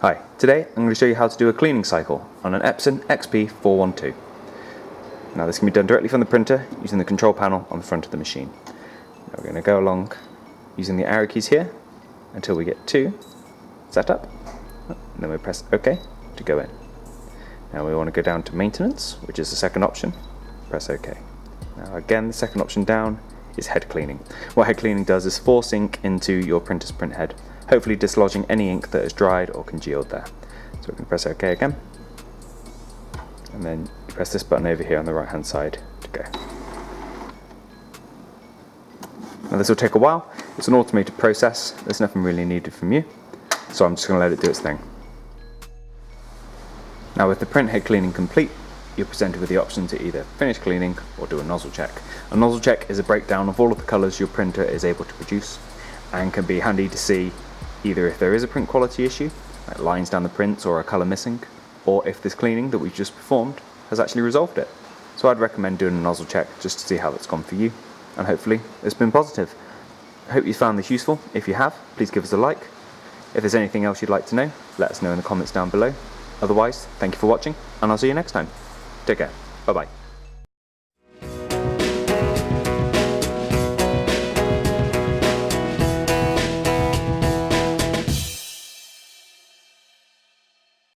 Hi, today I'm going to show you how to do a cleaning cycle on an Epson XP-412. Now this can be done directly from the printer using the control panel on the front of the machine. Now we're going to go along using the arrow keys here until we get to setup, and then we press OK to go in. Now we want to go down to maintenance, which is the second option, press OK. Now again, the second option down is head cleaning. What head cleaning does is force ink into your printer's print head, hopefully dislodging any ink that has dried or congealed there. So we can press OK again, and then you press this button over here on the right hand side to go. Now this will take a while, it's an automated process, there's nothing really needed from you, so I'm just going to let it do its thing. Now with the print head cleaning complete, you're presented with the option to either finish cleaning or do a nozzle check. A nozzle check is a breakdown of all of the colours your printer is able to produce, and can be handy to see either if there is a print quality issue, like lines down the prints or a colour missing, or if this cleaning that we've just performed has actually resolved it. So I'd recommend doing a nozzle check just to see how that's gone for you, and hopefully it's been positive. I hope you found this useful. If you have, please give us a like. If there's anything else you'd like to know, let us know in the comments down below. Otherwise, thank you for watching, and I'll see you next time. Take care. Bye bye.